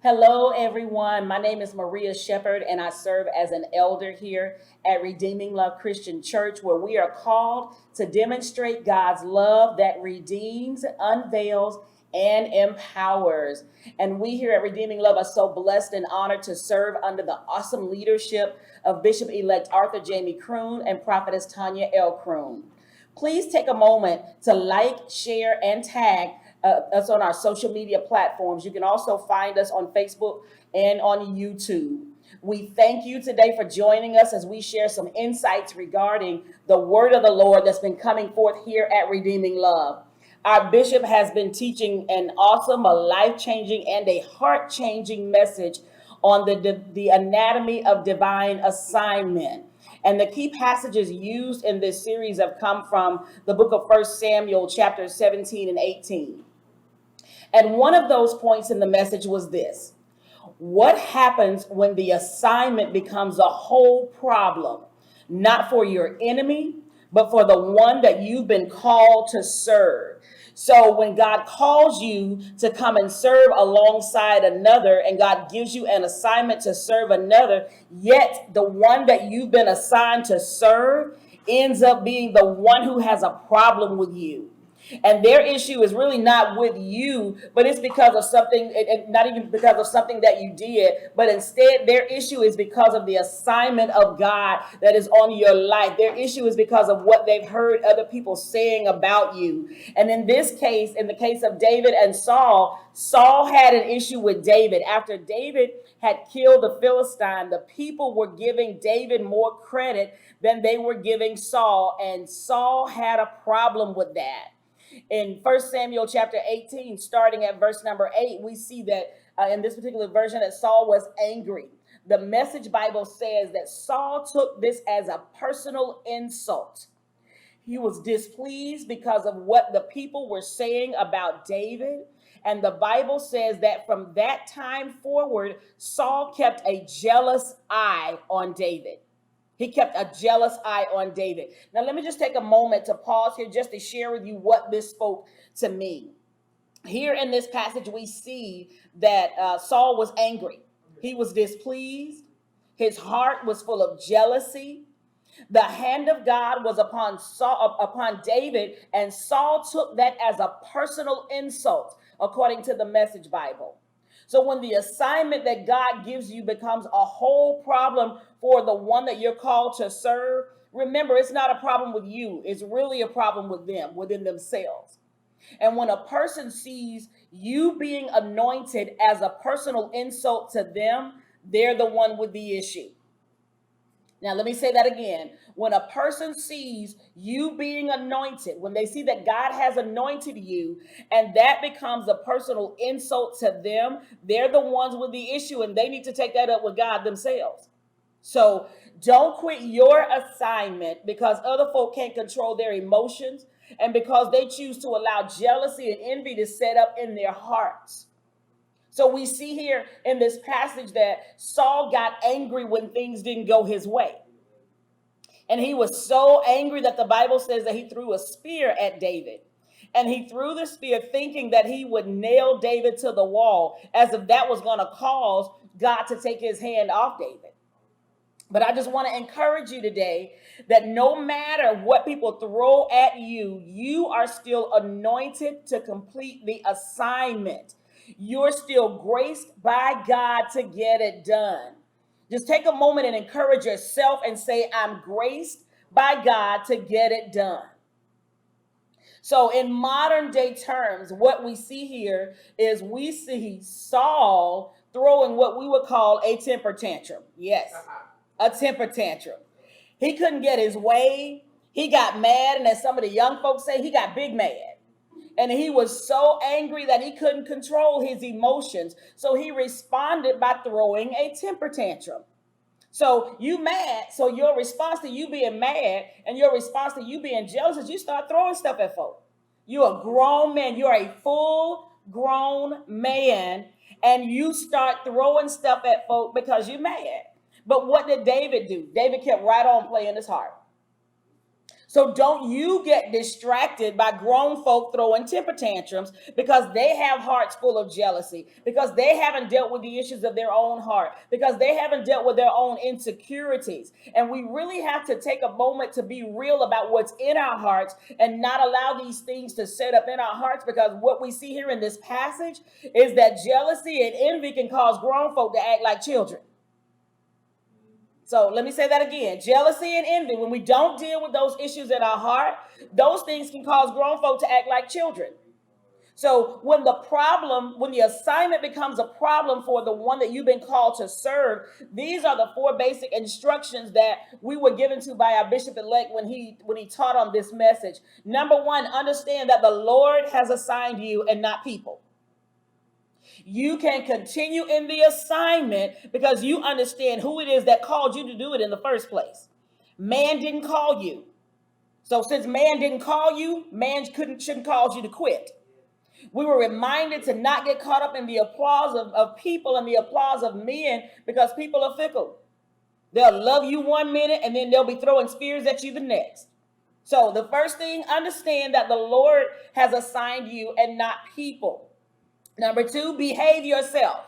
Hello, everyone. My name is Marea Sheppard, and I serve as an elder here at Redeeming Love Christian Church, where we are called to demonstrate God's love that redeems, unveils, and empowers. And we here at Redeeming Love are so blessed and honored to serve under the awesome leadership of Bishop-elect Arthur Jamie Croon and Prophetess Tanya L. Croon. Please take a moment to like, share, and tag us on our social media platforms. You can also find us on Facebook and on YouTube. We thank you today for joining us as we share some insights regarding the word of the Lord that's been coming forth here at Redeeming Love. Our bishop has been teaching an awesome, a life-changing, and a heart-changing message on the anatomy of divine assignment. And the key passages used in this series have come from the book of 1 Samuel, chapters 17 and 18. And one of those points in the message was this: what happens when the assignment becomes a whole problem, not for your enemy, but for the one that you've been called to serve? So when God calls you to come and serve alongside another, and God gives you an assignment to serve another, yet the one that you've been assigned to serve ends up being the one who has a problem with you. And their issue is really not with you, but it's because of something, and not even because of something that you did, but instead their issue is because of the assignment of God that is on your life. Their issue is because of what they've heard other people saying about you. And in this case, in the case of David and Saul, Saul had an issue with David. After David had killed the Philistine, the people were giving David more credit than they were giving Saul, and Saul had a problem with that. In 1 Samuel chapter 18, starting at verse number 8, we see that in this particular version that Saul was angry. The Message Bible says that Saul took this as a personal insult. He was displeased because of what the people were saying about David. And the Bible says that from that time forward, Saul kept a jealous eye on David. He kept a jealous eye on David. Now, let me just take a moment to pause here just to share with you what this spoke to me. Here in this passage, we see that Saul was angry. He was displeased. His heart was full of jealousy. The hand of God was upon Saul, upon David, and Saul took that as a personal insult, according to the Message Bible. So when the assignment that God gives you becomes a whole problem for the one that you're called to serve, remember, it's not a problem with you. It's really a problem with them, within themselves. And when a person sees you being anointed as a personal insult to them, they're the one with the issue. Now, let me say that again. When a person sees you being anointed, when they see that God has anointed you, and that becomes a personal insult to them, they're the ones with the issue, and they need to take that up with God themselves. So don't quit your assignment because other folk can't control their emotions, and because they choose to allow jealousy and envy to set up in their hearts. So we see here in this passage that Saul got angry when things didn't go his way. And he was so angry that the Bible says that he threw a spear at David. And he threw the spear thinking that he would nail David to the wall, as if that was going to cause God to take his hand off David. But I just want to encourage you today that no matter what people throw at you, you are still anointed to complete the assignment. You're still graced by God to get it done. Just take a moment and encourage yourself and say, I'm graced by God to get it done. So in modern day terms, what we see here is we see Saul throwing what we would call a temper tantrum. Yes, a temper tantrum. He couldn't get his way. He got mad, and as some of the young folks say, he got big mad. And he was so angry that he couldn't control his emotions. So he responded by throwing a temper tantrum. So you mad. So your response to you being mad and your response to you being jealous is you start throwing stuff at folk. You're a grown man. You're a full grown man. And you start throwing stuff at folk because you're mad. But what did David do? David kept right on playing his heart. So don't you get distracted by grown folk throwing temper tantrums because they have hearts full of jealousy, because they haven't dealt with the issues of their own heart, because they haven't dealt with their own insecurities. And we really have to take a moment to be real about what's in our hearts and not allow these things to set up in our hearts, because what we see here in this passage is that jealousy and envy can cause grown folk to act like children. So let me say that again. Jealousy and envy, when we don't deal with those issues in our heart, those things can cause grown folk to act like children. So when the assignment becomes a problem for the one that you've been called to serve, these are the 4 basic instructions that we were given to by our bishop-elect when he taught on this message. Number 1, understand that the Lord has assigned you and not people. You can continue in the assignment because you understand who it is that called you to do it in the first place. Man didn't call you. So since man didn't call you, man shouldn't cause you to quit. We were reminded to not get caught up in the applause of people and the applause of men, because people are fickle. They'll love you one minute and then they'll be throwing spears at you the next. So the first thing, understand that the Lord has assigned you and not people. Number 2, behave yourself.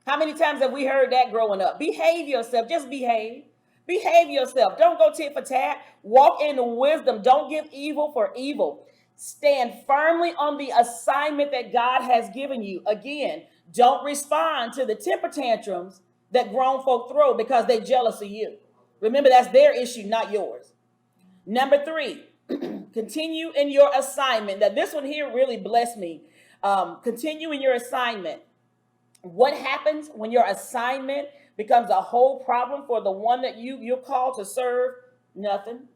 How many times have we heard that growing up? Behave yourself. Just behave. Behave yourself. Don't go tit for tat. Walk in wisdom. Don't give evil for evil. Stand firmly on the assignment that God has given you. Again, don't respond to the temper tantrums that grown folk throw because they're jealous of you. Remember, that's their issue, not yours. Number 3, continue in your assignment. Now, this one here really blessed me. Continue in your assignment. What happens when your assignment becomes a whole problem for the one that you're called to serve? Nothing.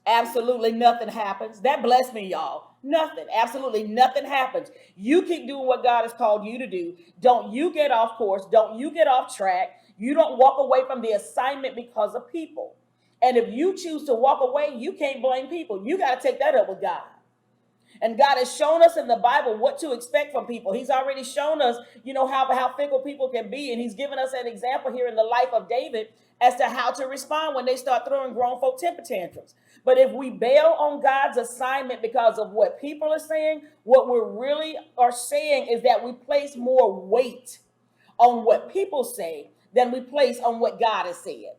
Absolutely nothing happens. That blessed me, y'all. Nothing. Absolutely nothing happens. You keep doing what God has called you to do. Don't you get off course. Don't you get off track. You don't walk away from the assignment because of people. And if you choose to walk away, you can't blame people. You got to take that up with God. And God has shown us in the Bible what to expect from people. He's already shown us, how fickle people can be. And he's given us an example here in the life of David as to how to respond when they start throwing grown folk temper tantrums. But if we bail on God's assignment because of what people are saying, what we really are saying is that we place more weight on what people say than we place on what God has said.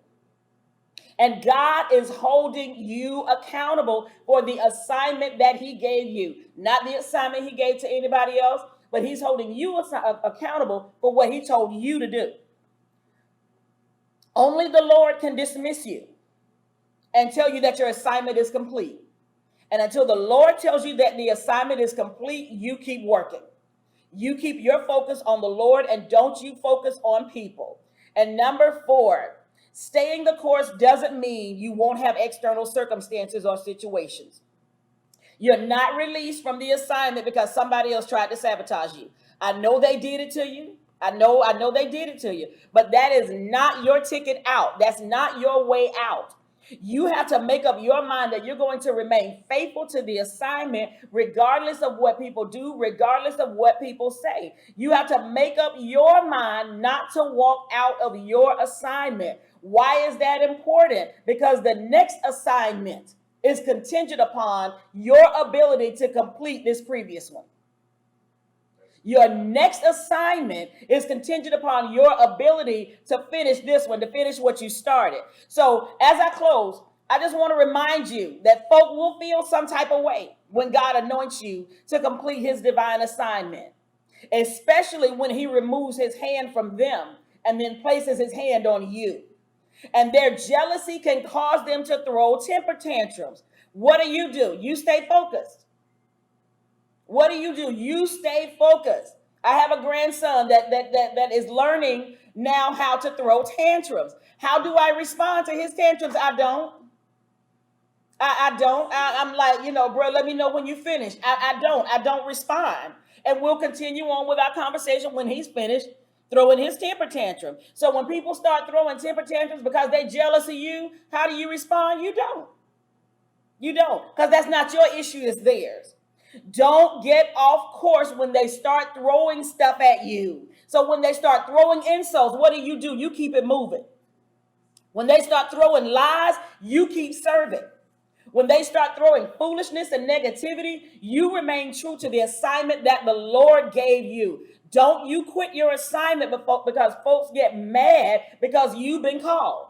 And God is holding you accountable for the assignment that he gave you. Not the assignment he gave to anybody else, but he's holding you accountable for what he told you to do. Only the Lord can dismiss you and tell you that your assignment is complete. And until the Lord tells you that the assignment is complete, you keep working. You keep your focus on the Lord and don't you focus on people. And number 4, staying the course doesn't mean you won't have external circumstances or situations. You're not released from the assignment because somebody else tried to sabotage you. I know they did it to you. I know they did it to you. But that is not your ticket out. That's not your way out. You have to make up your mind that you're going to remain faithful to the assignment regardless of what people do, regardless of what people say. You have to make up your mind not to walk out of your assignment. Why is that important? Because the next assignment is contingent upon your ability to complete this previous one. Your next assignment is contingent upon your ability to finish this one, to finish what you started. So as I close, I just want to remind you that folk will feel some type of way when God anoints you to complete his divine assignment, especially when he removes his hand from them and then places his hand on you. And their jealousy can cause them to throw temper tantrums. What do? You stay focused. What do? You stay focused. I have a grandson that is learning now how to throw tantrums. How do I respond to his tantrums? I don't. I'm like, bro, let me know when you finish. I don't respond. And we'll continue on with our conversation when he's finished throwing his temper tantrum. So when people start throwing temper tantrums because they're jealous of you, how do you respond? You don't. You don't, because that's not your issue, it's theirs. Don't get off course when they start throwing stuff at you. So when they start throwing insults, what do? You keep it moving. When they start throwing lies, you keep serving. When they start throwing foolishness and negativity, you remain true to the assignment that the Lord gave you. Don't you quit your assignment because folks get mad because you've been called.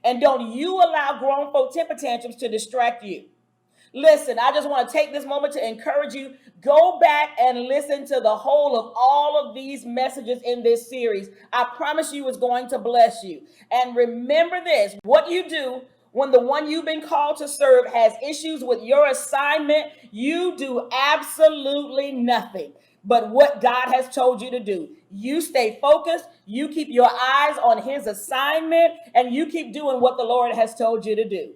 And don't you allow grown folk temper tantrums to distract you. Listen, I just want to take this moment to encourage you. Go back and listen to the whole of all of these messages in this series. I promise you it's going to bless you. And remember this, what you do when the one you've been called to serve has issues with your assignment, you do absolutely nothing but what God has told you to do. You stay focused, you keep your eyes on his assignment, and you keep doing what the Lord has told you to do.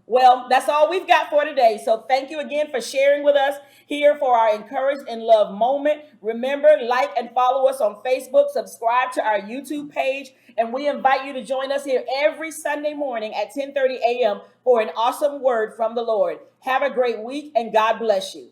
Well, that's all we've got for today. So thank you again for sharing with us here for our Encouraged in Love moment. Remember, like and follow us on Facebook, subscribe to our YouTube page, and we invite you to join us here every Sunday morning at 10:30 a.m. for an awesome word from the Lord. Have a great week, and God bless you.